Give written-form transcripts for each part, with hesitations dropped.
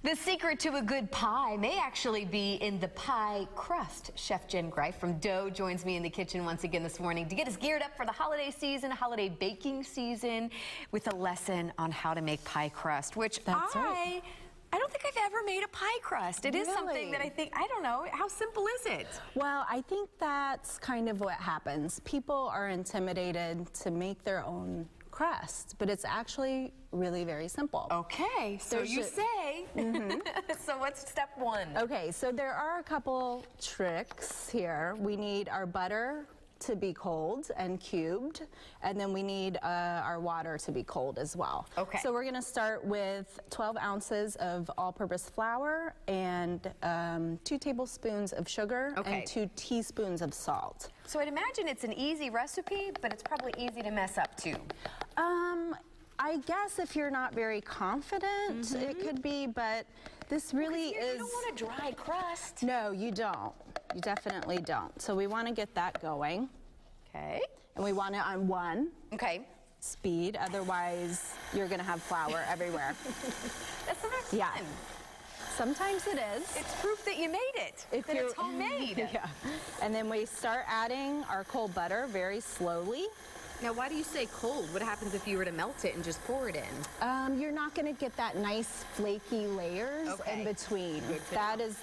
The secret to a good pie may actually be in the pie crust. Chef Jen Greif from Dough joins me in the kitchen once again this morning to get us geared up for the holiday season, holiday baking season, with a lesson on how to make pie crust, which I don't think I've ever made a pie crust. It is something that I don't know, how simple is it? Well, I think that's kind of what happens. People are intimidated to make their own crust, but it's actually really very simple. Okay, so you say. So what's step one? Okay, so there are a couple tricks here. We need our butter to be cold and cubed, and then we need our water to be cold as well. Okay. So we're gonna start with 12 ounces of all-purpose flour and 2 tablespoons of sugar and 2 teaspoons of salt. So I'd imagine it's an easy recipe, but it's probably easy to mess up too. I guess if you're not very confident, it could be, but this really is... You don't want a dry crust. No, you don't. You definitely don't. So we want to get that going. Okay. And we want it on 1 speed, otherwise you're going to have flour everywhere. That's so much fun. Sometimes it is. It's proof that you made it, that it's homemade. And then we start adding our cold butter very slowly. Now, why do you say cold? What happens if you were to melt it and just pour it in? You're not going to get that nice flaky layers in between. That is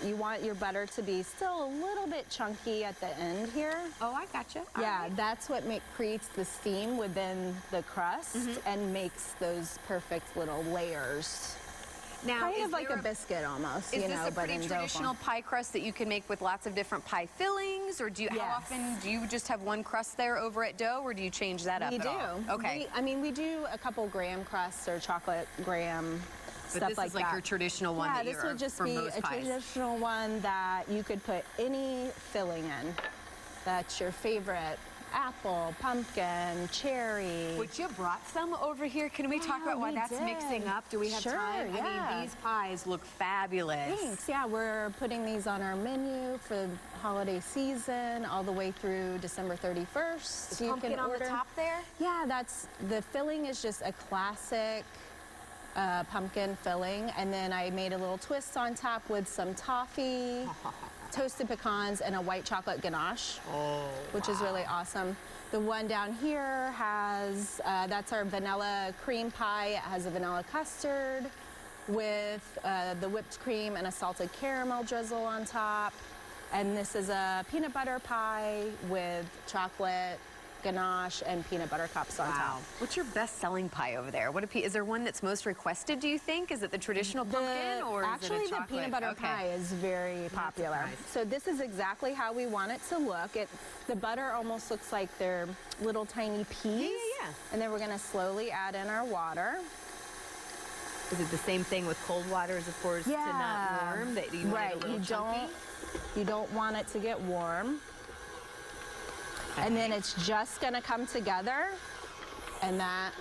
you want your butter to be still a little bit chunky at the end here. Oh, I gotcha. That's what creates the steam within the crust and makes those perfect little layers. Now, kind of like a biscuit almost, you know, but in dough form. Is this a pretty traditional pie crust that you can make with lots of different pie fillings, or do you, how often do you just have one crust there over at Dough, or do you change that up at all? We do. Okay. I mean, we do a couple graham crusts or chocolate graham, stuff like that. But this is like your traditional one that this would just be a traditional one that you could put any filling in. That's your favorite. Apple, pumpkin, cherry. Which you brought some over here. Can we talk about why that's mixing up? Do we have time? I mean, these pies look fabulous. Thanks. Yeah, we're putting these on our menu for the holiday season all the way through December 31st. The pumpkin on the top there? Yeah, the filling is just a classic pumpkin filling, and then I made a little twist on top with some toffee, toasted pecans, and a white chocolate ganache, which is really awesome. The one down here has, that's our vanilla cream pie. It has a vanilla custard with the whipped cream and a salted caramel drizzle on top. And this is a peanut butter pie with chocolate ganache and peanut butter cups on top. What's your best-selling pie over there? Is there one that's most requested, do you think? Is it the traditional pumpkin, or actually is it a chocolate? The peanut butter pie is very popular. So this is exactly how we want it to look. The butter almost looks like they're little tiny peas. And then we're going to slowly add in our water. Is it the same thing with cold water as opposed to not warm? That you want it a little chunky? You don't want it to get warm. And then it's just going to come together, and that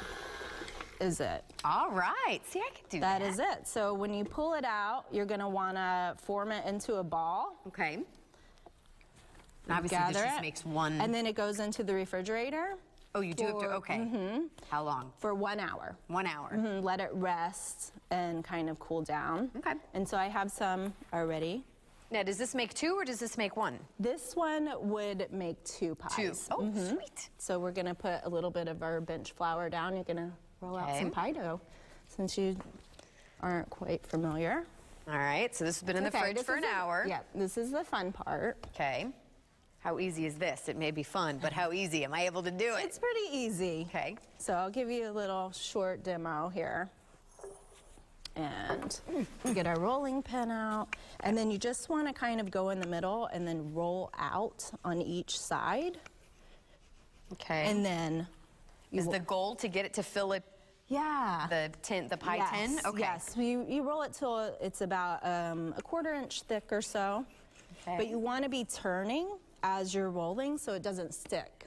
is it. All right. See, I can do that. That is it. So when you pull it out, you're going to want to form it into a ball. Okay. And obviously, this just makes one. And then it goes into the refrigerator. Oh, you do have to, How long? For 1 hour. 1 hour. Let it rest and kind of cool down. Okay. And so I have some already. Now, does this make 2 or does this make 1? This one would make 2 pies. 2. Oh, sweet. So we're going to put a little bit of our bench flour down. You're going to roll out some pie dough, since you aren't quite familiar. All right, so this has been in the fridge for an hour. Yeah, this is the fun part. Okay. How easy is this? It may be fun, but how easy? Am I able to do it? It's pretty easy. Okay. So I'll give you a little short demo here. And get our rolling pin out, and then you just want to kind of go in the middle and then roll out on each side. Okay. And then is the goal to get it to fill it? Yeah. The pie tin? Okay. Yes. You roll it till it's about a 1/4 inch thick or so. Okay. But you want to be turning as you're rolling so it doesn't stick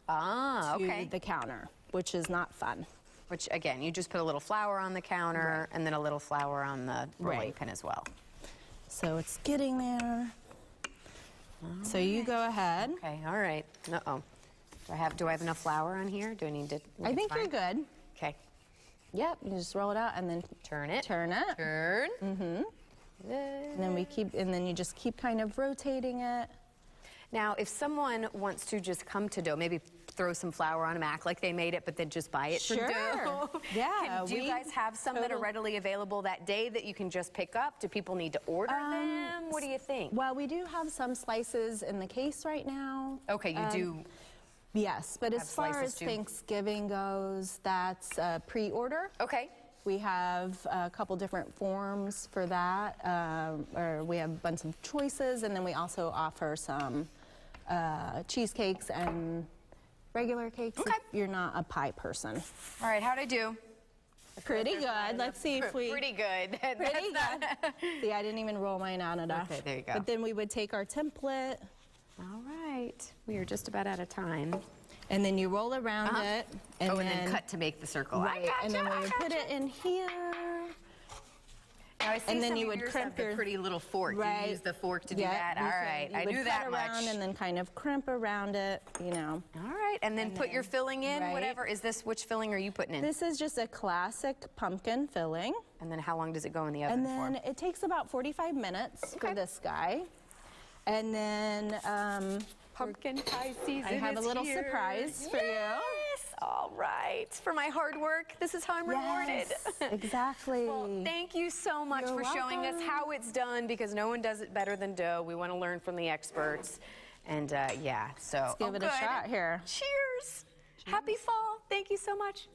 to the counter, which is not fun. Which, again, you just put a little flour on the counter and then a little flour on the rolling pin as well. So it's getting there. So you go ahead. Okay, all right. Uh-oh. Do I have enough flour on here? Do I need to? I think you're good. Okay. Yep, you just roll it out and then turn it. Turn it. Turn. And then you just keep kind of rotating it. Now, if someone wants to just come to dough, maybe throw some flour on them, act like they made it, but then just buy it from dough. Yeah. Do you guys have some that are readily available that day that you can just pick up? Do people need to order them? What do you think? Well, we do have some slices in the case right now. Okay, you do. Yes, but as far as Thanksgiving goes, that's pre-order. Okay. We have a couple different forms for that, or we have a bunch of choices, and then we also offer some cheesecakes and regular cakes if you're not a pie person. All right, how'd I do? Pretty good. Let's see if we... Pretty good. Pretty good. See, I didn't even roll mine out enough. Okay, there you go. But then we would take our template. All right. We are just about out of time. And then you roll around it. And then cut to make the circle. Right, and then we would put it in here. Now, I see and then some you of would yours crimp have the pretty little fork. Right. You use the fork to do that. All right, I knew that much. Around and then kind of crimp around it, you know. All right, and then put your filling in, whatever. Is this, which filling are you putting in? This is just a classic pumpkin filling. And then how long does it go in the oven And then it takes about 45 minutes for this guy. And then pumpkin pie season. I have a little surprise for you. All right. For my hard work, this is how I'm rewarded. Exactly. Well, thank you so much for showing us how it's done, because no one does it better than dough. We want to learn from the experts. And yeah, so let's give it a shot here. Cheers. Happy fall. Thank you so much.